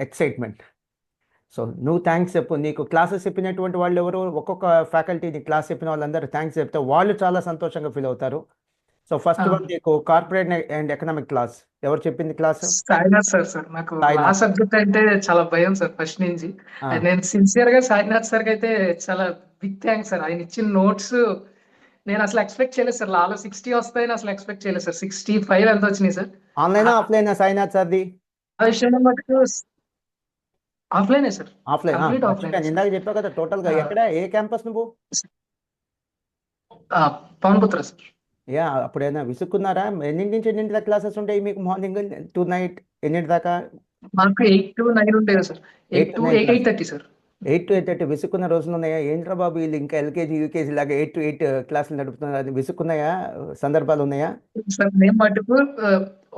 Excitement. So నువ్వు thanks చెప్పు. నీకు క్లాసెస్ చెప్పినటువంటి వాళ్ళు ఎవరు, ఒక్కొక్క ఫ్యాకల్టీ నీకు క్లాస్ చెప్పిన వాళ్ళందరూ థ్యాంక్స్ చెప్తే వాళ్ళు చాలా సంతోషంగా ఫీల్ అవుతారు. సో ఫస్ట్ వన్ నీకు కార్పొరేట్ అండ్ ఎకనామిక్ క్లాస్ ఎవరు చెప్పింది క్లాస్? సాయినాథ్ సార్. నాకు లా సాయినాథ్. సబ్జెక్ట్ అంటే చాలా భయం సార్ ఫస్ట్ నుంచి. ఆ, నేను సిన్సియర్ గా సాయినాథ్ సార్ కి అయితే చాలా బిగ్ థ్యాంక్స్ సార్. ఆయన ఇచ్చిన నోట్స్ నేను అసలు ఎక్స్పెక్ట్ చేయలేదు సార్. లాలో 60 వస్తాయని అసలు ఎక్స్పెక్ట్ చేయలేదు సార్. 65 ఎంత వచ్చినాయి సార్. ఆన్లైనా ఆ ఆఫ్లైనా సాయినాథ్ సార్ది? ఆ విషయంలో మటుకు ఆఫ్లైనే సార్. ఆఫ్లైన్. కంప్లీట్ ఆఫ్లైనే మర్చిపోయాను, సార్. ఇందాక చెప్పావు కదా. టోటల్గా ఆ, ఎక్కడ, ఏ క్యాంపస్ నువ్వు? పవన్ పుత్ర సార్. యా, అప్పుడైనా విసుక్కున్నారా? ఎన్నింటి నుంచి ఎన్నింటి దాకా క్లాసెస్ ఉంటాయి మీకు? మార్నింగ్ టు నైట్ ఎన్నింటి దాకా? మాకు 8 to 9 ఉండేది sir. 8 8 to to 9 class. 8:30 sir. 8 to 8:30 విసుక్కున్న రోజులు ఉన్నాయా? ఏంట్రా బాబు వీళ్ళు ఇంకా ఎల్కేజీ యూకేజీ లాగా 8 to 8 క్లాసులు నడుపుతున్నారు అది విసుక్కున్నాయా? సందర్భాలు ఉన్నాయా? సార్ మేము మటుకు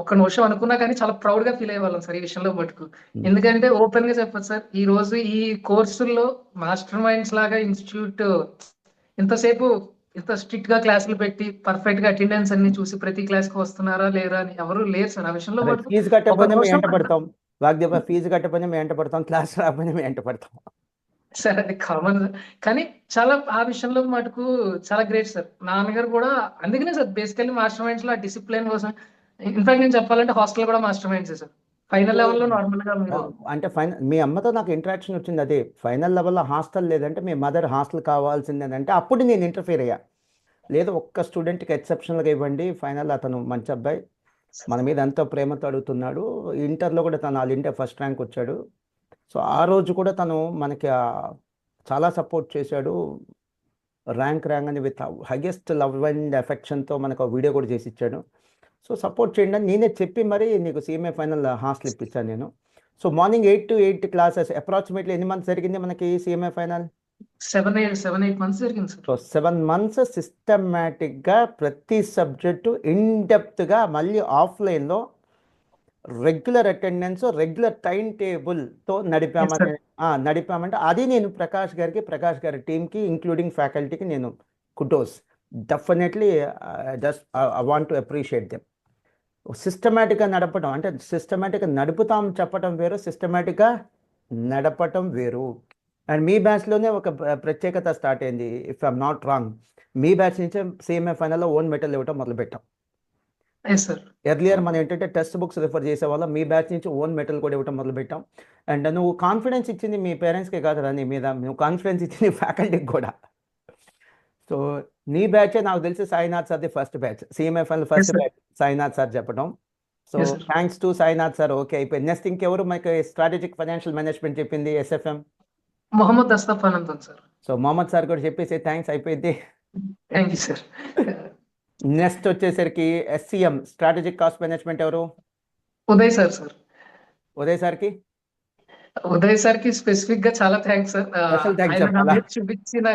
ఒక నిమిషం అనుకున్నా కానీ చాలా ప్రౌడ్ గా ఫీల్ అయ్యేవాళ్ళం సార్ ఈ విషయంలో మటుకు. ఎందుకంటే ఓపెన్ గా చెప్పచ్చు సార్, ఈ రోజు ఈ కోర్సుల్లో మాస్టర్ మైండ్స్ లాగా ఇన్స్టిట్యూట్ ఇంతసేపు ఇంత స్ట్రిక్ట్ గా క్లాసులు పెట్టి పర్ఫెక్ట్ గా అటెండెన్స్ అన్ని చూసి ప్రతి క్లాస్ కి వస్తున్నారా లేరా అని ఎవరు లేరు సార్. ఆ విషయంలో అరే మటుకు ఫీజు ఒక కట్టకపోయినా మేము నిమిషం ఎంట పడతాం. వాగ్దేవ ఫీజు కట్టకపోయినా మేము ఎంట పడతాం, క్లాస్ రాకపోయినా మేము ఎంట పడతాం. సార్ అది కామన్ సార్. కానీ చాలా ఆ విషయంలో మటుకు చాలా గ్రేట్ సార్. నాన్నగారు కూడా అందుకనే సార్ బేసికల్లీ మాస్టర్ మైండ్స్ లో డిసిప్లిన్ కోసం. ఇన్ఫాక్ట్ నేను చెప్పాలంటే హాస్టల్ కూడా మాస్టర్ మైండ్స్ సార్. ఫైనల్ లెవెల్లో నార్మల్ గా ఆ, మీరు అంటే ఫైనల్ మీ అమ్మతో నాకు ఇంటరాక్షన్ వచ్చింది అదే. ఫైనల్ లెవెల్లో హాస్టల్ లేదంటే మీ మదర్ హాస్టల్ కావాల్సిందేనంటే అప్పుడు నేను ఇంటర్ఫియర్ అయ్యా. లేదు, ఒక్క స్టూడెంట్కి ఎక్సెప్షనల్గా ఇవ్వండి, ఫైనల్ అతను మంచి అబ్బాయి, మన మీద ఎంతో ప్రేమతో అడుగుతున్నాడు. ఇంటర్లో కూడా తను ఆల్ ఇండియా ఫస్ట్ ర్యాంక్ వచ్చాడు. సో ఆ రోజు కూడా తను మనకి చాలా సపోర్ట్ చేశాడు. ర్యాంక్ అని విత్ హైయెస్ట్ లవ్ అండ్ ఎఫెక్షన్తో మనకు వీడియో కూడా చేసి ఇచ్చాడు. సో సపోర్ట్ చేయండి అని నేనే చెప్పి మరి నీకు సిఎంఏ ఫైనల్ హాస్టల్ ఇప్పించాను నేను. So morning 8 to 8 classes. Approximately ఎన్ని మంత్స్ జరిగింది మనకి సిఎంఏ ఫైనల్? 7-8 months జరిగింది సార్. సో 7 months సిస్టమేటిక్గా ప్రతి సబ్జెక్టు ఇన్డెప్త్గా మళ్ళీ ఆఫ్లైన్లో రెగ్యులర్ అటెండెన్స్, రెగ్యులర్ టైం టేబుల్తో నడిపామంటే అది నేను ప్రకాష్ గారి టీంకి ఇంక్లూడింగ్ ఫ్యాకల్టీకి నేను kudos. Definitely just I want to appreciate them. సిస్టమేటిక్గా నడపడం అంటే సిస్టమేటిక్గా నడుపుతాం చెప్పడం వేరు, సిస్టమేటిక్గా నడపటం వేరు. అండ్ మీ బ్యాచ్లోనే ఒక ప్రత్యేకత స్టార్ట్ అయింది. If I'm not wrong, me batch నుంచే సిఎంఏ ఫైనల్లో ఓన్ మెటల్ ఇవ్వటం మొదలుపెట్టాం. ఎర్లియర్ మనం ఏంటంటే టెక్స్ట్ బుక్స్ రిఫర్ చేసేవాళ్ళం, మీ బ్యాచ్ నుంచి ఓన్ మెటల్ కూడా ఇవ్వటం మొదలుపెట్టాం. అండ్ నువ్వు కాన్ఫిడెన్స్ ఇచ్చింది మీ పేరెంట్స్కే కాదురా, నీ మీద నువ్వు కాన్ఫిడెన్స్ ఇచ్చింది ఫ్యాకల్టీకి కూడా. సో నీ బ్యాచే నాకు తెలిసి సాయినాథ్ సార్ది first batch, CMA final first batch Sainath sir చెప్పడం. So thanks to Sainath sir. Okay అయిపోయింది. నెక్స్ట్ ఇంకెవరు మనకి స్ట్రాటజిక్ ఫైనాన్షియల్ మేనేజ్మెంట్ చెప్పింది? SFM Mohammed Astaf Ananthan sir. So Mohammed sir కూడా చెప్పేసి థ్యాంక్స్, అయిపోయింది. Thank you sir. నెక్స్ట్ వచ్చేసరికి ఎస్సీఎం స్ట్రాటజిక్ కాస్ట్ మేనేజ్మెంట్ ఎవరు? ఉదయ్ సార్. ఉదయ్ సార్కి ఉదయ్ సార్ కి స్పెసిఫిక్ గా చాలా థ్యాంక్స్ సార్. స్పెషల్ థ్యాంక్స్ ఆయన నా చెప్పాలా? మీద చూపించిన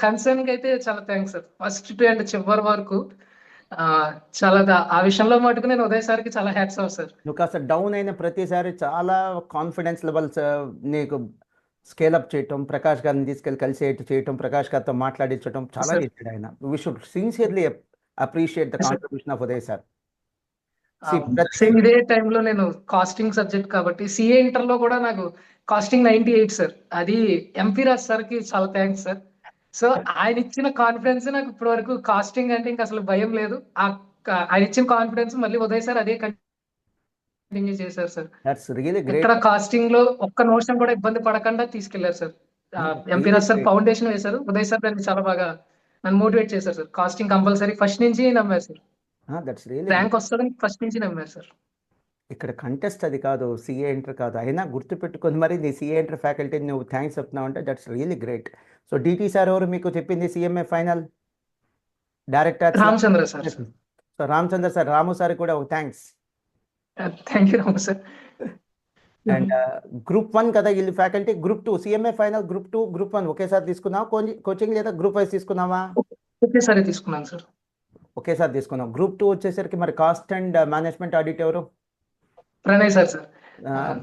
కన్సర్న్ కి అయితే చాలా thanks sir. First to and చివరి వరకు చాలా ఆ విషయంలో మటుకు నేను ఉదయ్ సార్ కి చాలా హ్యాట్స్ ఆఫ్ సార్. నువ్వు కాస్త డౌన్ అయిన ప్రతిసారి చాలా కాన్ఫిడెన్స్ లెవెల్స్ నీకు స్కేలప్ చేయటం, ప్రకాష్ గారిని తీసుకెళ్ళి కలిసి చేయటం, ప్రకాష్ గారితో మాట్లాడించడం చాలా Sir. చేశాడు ఆయన. We should sincerely appreciate the Yes, sir. Contribution of Uday sir. Same ఇదే టైంలో నేను కాస్టింగ్ సబ్జెక్ట్ కాబట్టి సిఏ ఇంటర్ లో కూడా నాకు కాస్టింగ్ 98 సార్. అది ఎంపీ రాజ్ సార్ కి చాలా థ్యాంక్స్ సార్. సో ఆయన ఇచ్చిన కాన్ఫిడెన్స్ నాకు ఇప్పటి వరకు కాస్టింగ్ అంటే ఇంకా అసలు భయం లేదు. ఆయన ఇచ్చిన కాన్ఫిడెన్స్ మళ్ళీ ఉదయ్ సార్ అదే కంటిన్యూ చేశారు సార్. That's really great. ఇక్కడ కాస్టింగ్ లో ఒక్క నిమిషం కూడా ఇబ్బంది పడకుండా తీసుకెళ్లారు sir. MP Raj sir foundation వేశారు, ఉదయ్ సార్ దాన్ని చాలా బాగా నన్ను మోటివేట్ చేశారు సార్. కాస్టింగ్ కంపల్సరీ ఫస్ట్ నుంచి నమ్మారు సార్. దట్స్ రియలీ ర్యాంక్ వస్తుందని ఫస్ట్ నుంచి నమ్మారు సార్. ఇక్కడ కంటెస్ట్ అది కాదు, సిఏ ఇంటర్ కాదు, అయినా గుర్తుపెట్టుకొని మరి నీ సిఏ ఇంటర్ ఫ్యాకల్టీని నువ్వు థ్యాంక్స్ చెప్తున్నావు అంటే that's really great. So DT sir ఎవరు మీకు చెప్పింది CMA final? Director Ramachandra sir. So Ramachandra sir, Ramu sir కూడా ఒక thanks. Thank you Ramu sir. And group 1 కదా వీళ్ళు faculty. Group 2 CMA final, group 2 group 1 ఒకేసారి తీసుకున్నావా కోచింగ్, లేదా గ్రూప్ వైజ్ తీసుకున్నావా? ఒకేసారి తీసుకున్నాను సార్. ఒకేసారి తీసుకున్నాం. గ్రూప్ 2 వచ్చేసరికి మరి కాస్ట్ అండ్ మేనేజ్మెంట్ ఆడిట్ ఎవరు? ప్రణయ్ సార్.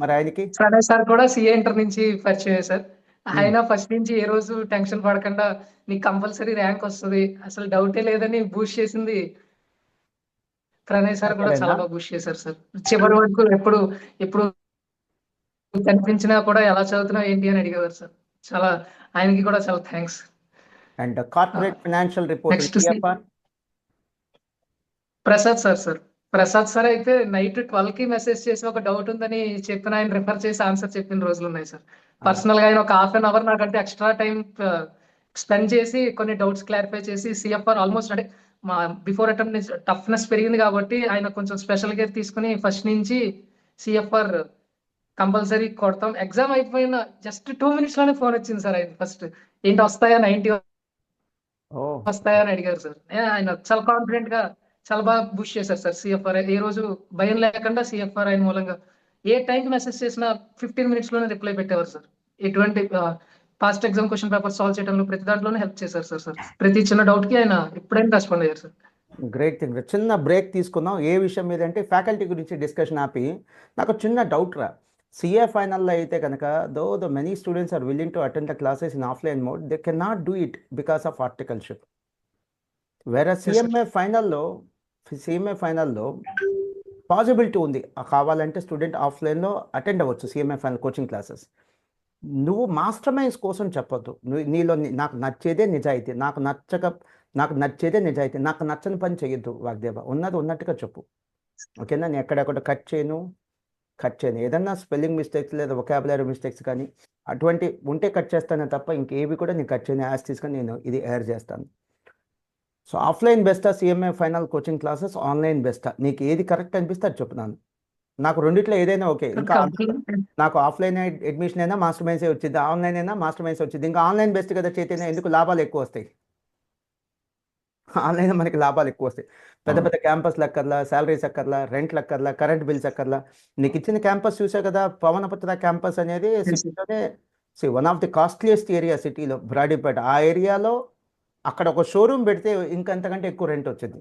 మరి ఆయనకి ప్రణయ్ సార్ కూడా సిఏ ఇంటర్ నుంచి పరిచయం సార్. ఆయన ఫస్ట్ నుంచి ఏ రోజు టెన్షన్ పడకుండా నీకు కంపల్సరీ ర్యాంక్ వస్తుంది, అసలు డౌటే లేదని బూస్ట్ చేసింది ప్రణయ్ సార్ కూడా చాలా బాగా బూస్ట్ చేశారు సార్. చివరి వరకు ఎప్పుడు కనిపించినా కూడా ఎలా చదువుతున్నావు ఏంటి అని అడిగేవారు సార్. చాలా ఆయనకి కూడా చాలా thanks. And corporate financial reporting next CFR Prasad sir అయితే నైట్ 12 కి మెసేజ్ చేసి ఒక డౌట్ ఉందని చెప్పిన ఆయన రిఫర్ చేసి ఆన్సర్ చెప్పిన రోజులు ఉన్నాయి సార్. పర్సనల్ గా ఆయన ఒక హాఫ్ అన్ అవర్ నాకంటే ఎక్స్ట్రా టైం స్పెండ్ చేసి కొన్ని డౌట్స్ క్లారిఫై చేసి సిఎఫ్ఆర్ ఆల్మోస్ట్ అంటే మా బిఫోర్ అటెంప్ట్ టఫ్నెస్ పెరిగింది కాబట్టి ఆయన కొంచెం స్పెషల్ కేర్ తీసుకుని ఫస్ట్ నుంచి సిఎఫ్ఆర్ కంపల్సరీ కొడతాం. ఎగ్జామ్ అయిపోయిన జస్ట్ 2 minutes లోనే ఫోన్ వచ్చింది సార్. ఆయన ఫస్ట్ ఏంటి వస్తాయా 90 ఓ వస్తాయా అని అడిగారు సార్. ఆయన చాలా కాన్ఫిడెంట్ గా చాలా బాగా బుష్ చేశారు సార్ సిఎఫ్ఆర్. ఏ రోజు భయం లేకుండా సిఎఫ్ఆర్ ఆయన మూలంగా ఏ టైంకి మెసేజ్ చేసినా 15 minutes లోనే రిప్లై పెట్టేవారు సార్. ఎటువంటి past exam question paper solve చేయడంలో ప్రతి దాంట్లోనే హెల్ప్ చేశారు సార్. ప్రతి చిన్న డౌట్ కి ఆయన ఎప్పుడైనా రెస్పాండ్ అయ్యారు సార్. Great thing. చిన్న బ్రేక్ తీసుకుందాం. ఏ విషయం మీద అంటే ఫ్యాకల్టీ గురించి డిస్కషన్ ఆపి నాకు చిన్న డౌట్ రా. సిఏ ఫైనల్లో అయితే కనుక the many students are willing to attend the classes in offline mode, they can not do it because of articleship. వేరే సిఎంఏ ఫైనల్లో పాసిబిలిటీ ఉంది, కావాలంటే స్టూడెంట్ ఆఫ్లైన్లో అటెండ్ అవ్వచ్చు సిఎంఏ ఫైనల్ కోచింగ్ క్లాసెస్. నువ్వు మాస్టర్ మైండ్స్ కోసం చెప్పొద్దు. నీలో నాకు నచ్చేదే నిజాయితీ, నాకు నచ్చేదే నిజాయితీ, నాకు నచ్చని పని చేయొద్దు వాగ్దేవ. ఉన్నది ఉన్నట్టుగా చెప్పు, ఓకేనా? నేను ఎక్కడెక్కడ కట్ చేయను. ఏదన్నా స్పెల్లింగ్ మిస్టేక్స్ లేదా వొకాబులరీ మిస్టేక్స్ కానీ అటువంటి ఉంటే కట్ చేస్తానే తప్ప ఇంకేవి కూడా నేను కట్ చేయను. యాజ్ తీసుకొని నేను ఇది ఎయిర్ చేస్తాను. సో ఆఫ్లైన్ బెస్టా CMA final coaching classes, online బెస్టా? నీకు ఏది కరెక్ట్ అనిపిస్తే అది చెప్తున్నాను. నాకు రెండిట్లో ఏదైనా ఓకే. ఇంకా నాకు ఆఫ్లైన్ అడ్మిషన్ అయినా మాస్టర్ మైండ్సే వచ్చింది, ఆన్లైన్ అయినా మాస్టర్ మైండ్స్ వచ్చింది. ఇంకా ఆన్లైన్ బెస్ట్ కదా చైతన్య, ఎందుకు లాభాలు ఎక్కువ వస్తాయి. ఆన్లైన్ మనకి లాభాలు ఎక్కువ వస్తాయి. పెద్ద క్యాంపస్లు అక్కర్లా, శాలరీస్ అక్కర్లా, రెంట్లు అక్కర్లా, కరెంట్ బిల్స్ అక్కర్లా. నీకు ఇచ్చిన క్యాంపస్ చూసావు కదా, పవనపుత్ర క్యాంపస్ అనేది సిటీలోనే one of the costliest area సిటీలో, బ్రాడీపేట. ఆ ఏరియాలో అక్కడ ఒక షోరూమ్ పెడితే ఇంకంతకంటే ఎక్కువ రెంట్ వచ్చింది.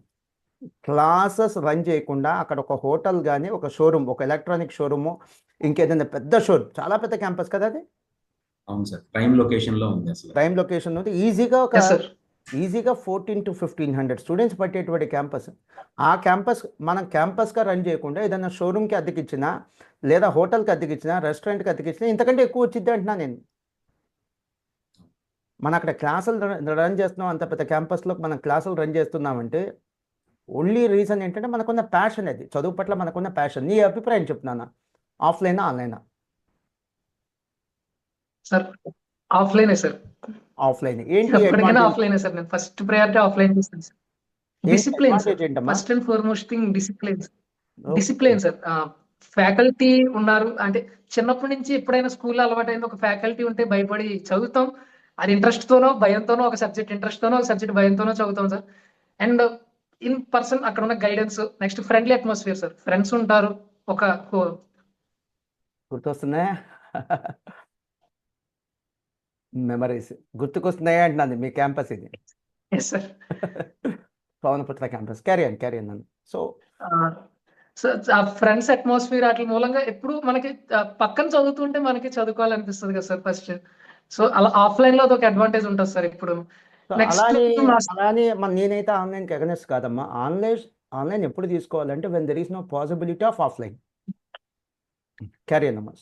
క్లాసెస్ రన్ చేయకుండా అక్కడ ఒక హోటల్ కానీ, ఒక షోరూమ్, ఒక ఎలక్ట్రానిక్ షోరూము, ఇంకేదైనా పెద్ద షోరూమ్, చాలా పెద్ద క్యాంపస్ కదా అది. అవును సార్, ప్రైమ్ లొకేషన్ లో ఉంది. అసలు ప్రైమ్ లొకేషన్ ఉంది. ఈజీగా 1400 to 1500 స్టూడెంట్స్ పట్టేటువంటి క్యాంపస్. ఆ క్యాంపస్ మనం క్యాంపస్గా రన్ చేయకుండా ఏదైనా షోరూమ్కి అద్దెకిచ్చినా, లేదా హోటల్కి అద్దెకిచ్చినా, రెస్టారెంట్కి అద్దెకిచ్చినా ఇంతకంటే ఎక్కువ వచ్చింది అంటున్నా నేను. మనం అక్కడ క్లాసులు రన్ చేస్తున్నాం, అంత పెద్ద క్యాంపస్లో మనం క్లాసులు రన్ చేస్తున్నామంటే ఓన్లీ రీజన్ ఏంటంటే మనకున్న ప్యాషన్, అది చదువు పట్ల మనకున్న ప్యాషన్. నీ అభిప్రాయం చెప్తున్నానా, ఆఫ్లైనా ఆన్లైనా? సార్ ఆఫ్లైనే సార్. ఆఫ్లైన్ ఏంటి ఎప్పటికైనా ఆఫ్లైనే సార్. నేను ఫస్ట్ ప్రయారిటీ ఆఫ్లైన్ చేస్తాను సార్. డిసిప్లిన్ సార్, ఏంటమ్మా? First and foremost thing discipline sir. Faculty ఉన్నారు అంటే చిన్నప్పటి నుంచి ఎప్పుడైనా స్కూల్లో అలవాటైంది, ఒక ఫ్యాకల్టీ ఉంటే భయపడి చదువుతాం. అది ఇంట్రెస్ట్ తోనో భయంతోనో, ఒక సబ్జెక్ట్ ఇంట్రెస్ట్ తోనో, ఒక సబ్జెక్ట్ భయంతోనో చదువుతాం సార్. అండ్ ఇన్ పర్సన్ అక్కడ ఉన్న guidance, next friendly atmosphere sir. Friends ఉంటారు, ఒక గుర్తొస్తున్నాయా మెమరీస్? గుర్తుకొస్తున్నాయా అంటున్నాను. మీ క్యాంపస్ ఇది పవనపుత్ర క్యాంపస్. క్యారీ అన్. సో ఆ ఫ్రెండ్స్ అట్మాస్ఫియర్ వాటి మూలంగా ఎప్పుడు మనకి పక్కన చదువుతుంటే మనకి చదువుకోవాలనిపిస్తుంది కదా సార్ ఫస్ట్. సో అలా ఆఫ్లైన్ లో అదొక అడ్వాంటేజ్ ఉంటుంది సార్. ఇప్పుడు అలానే నేనైతే ఆన్లైన్కి అగనెస్ట్ కాదమ్మా. ఆన్లైన్ ఎప్పుడు తీసుకోవాలంటే when there is no possibility of offline. Carry అన్నమా.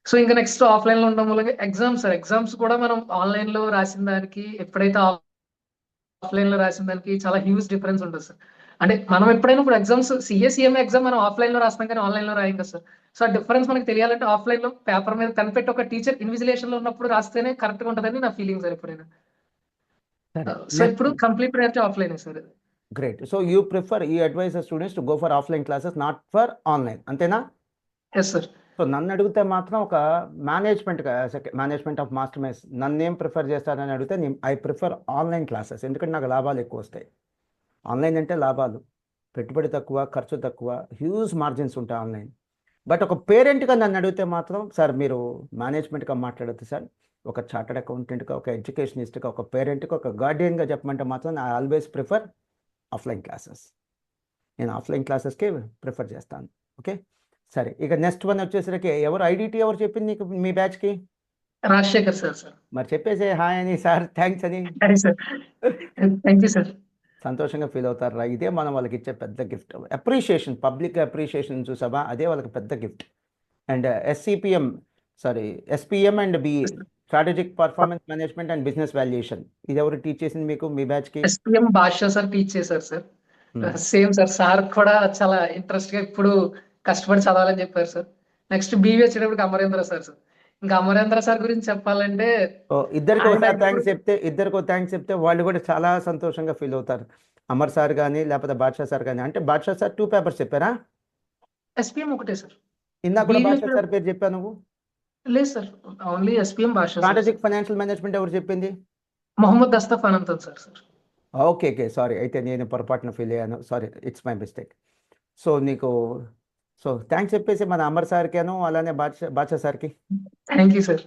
సో ఇంకా నెక్స్ట్ ఆఫ్లైన్ లో ఉండడం మూలంగా ఎగ్జామ్స్ కూడా మనం ఆన్లైన్ లో రాసిన దానికి, ఎప్పుడైతే ఆఫ్లైన్ లో రాసిన దానికి చాలా హ్యూజ్ డిఫరెన్స్ ఉంటుంది సార్. అంటే మనం ఎప్పుడైనా ఇప్పుడు ఎగ్జామ్స్ సిఎస్ఈఎంఏ ఎగ్జామ్ మనం ఆఫ్లైన్ లో రాస్తాం కానీ ఆన్లైన్ లో రాయం కదా సార్. సో ఆ డిఫరెన్స్ మనకి తెలియాలంటే ఆఫ్లైన్ లో పేపర్ మీద కనిపెట్టి ఒక టీచర్ ఇన్విజిలేషన్ లో ఉన్నప్పుడు రాస్తేనే కరెక్ట్ గా ఉంటుందని నా ఫీలింగ్ సార్ ఎప్పుడైనా. సో ఇప్పుడు complete priority offline sir. Great. So you advise students to go for offline classes, not for online, అంతేనా? Yes sir. సో నన్ను అడిగితే మాత్రం ఒక మేనేజ్మెంట్ ఆఫ్ మాస్టర్ మైండ్స్ నన్నేం ప్రిఫర్ చేస్తానని అడిగితే ఐ ప్రిఫర్ ఆన్లైన్ క్లాసెస్. ఎందుకంటే నాకు లాభాలు ఎక్కువ వస్తాయి. ఆన్లైన్ అంటే లాభాలు, పెట్టుబడి తక్కువ, ఖర్చు తక్కువ, హ్యూజ్ మార్జిన్స్ ఉంటాయి ఆన్లైన్. బట్ ఒక పేరెంట్గా నన్ను అడిగితే మాత్రం సార్ మీరు మేనేజ్మెంట్గా మాట్లాడద్దు సార్, ఒక చార్టర్డ్ అకౌంటెంట్గా, ఒక ఎడ్యుకేషనిస్ట్గా, ఒక పేరెంట్గా, ఒక గార్డియన్గా చెప్పమంటే మాత్రం I always prefer offline classes. నేను ఆఫ్లైన్ క్లాసెస్కే ప్రిఫర్ చేస్తాను. ఓకే సరే. ఇక నెక్స్ట్ వన్ వచ్చేసరికి ఎవరు ఐడిటీ ఎవరు చెప్పింది నీకు మీ బ్యాచ్కి? రాజశేఖర్ సార్. మరి చెప్పేసే హాయ్ అని, సార్ థ్యాంక్స్ అని. Thank you sir. సంతోషంగా ఫీల్ అవుతారా? ఇదే మనం వాళ్ళకి ఇచ్చే పెద్ద గిఫ్ట్. అప్రిషియేషన్, పబ్లిక్ అప్రిషియేషన్ చూసావా? అదే వాళ్ళకి పెద్ద gift. And SPM and BE, strategic performance management and business valuation, ఇది ఎవరు టీచ్ చేసింది మీకు మీ బ్యాచ్కి? ఎస్పీఎం భాష సార్ టీచ్ చేశారు సార్. సేమ్ సార్, సార్ కూడా చాలా ఇంట్రెస్ట్ గా ఇప్పుడు కష్టపడి చదవాలని చెప్పారు సార్. నెక్స్ట్ బీవీ వచ్చేటప్పుడు అమరేంద్ర సార్. ఇంకా అమరేంద్ర సార్ గురించి చెప్పాలంటే ఇద్దరికి ఆయన ఒకసారి ఇప్పుడు- థ్యాంక్స్ చెప్తే వాళ్ళు కూడా చాలా సంతోషంగా ఫీల్ అవుతారు. అమర్ సార్ కానీ లేకపోతే బాద్షా సార్ కానీ. అంటే బాద్షా సార్ 2 పేపర్స్ చెప్పారా? ఎస్పీఎం ఒకటే సార్. ఇందాక కూడా BVS బాద్షా సార్ పేరు చెప్పావు నువ్వు. లేదు sir, only SPM Basha sir. Strategic financial management ఎవరు చెప్పింది? Mohammed దస్తాఫ్ Ananthan sir. Okay, sorry, అయితే నేను పొరపాటున ఫీల్ అయ్యాను. Sorry, it's my mistake. So thanks చెప్పేసి మన అమర్ సార్కేను అలానే బాద్షా సార్కి. Thank you sir.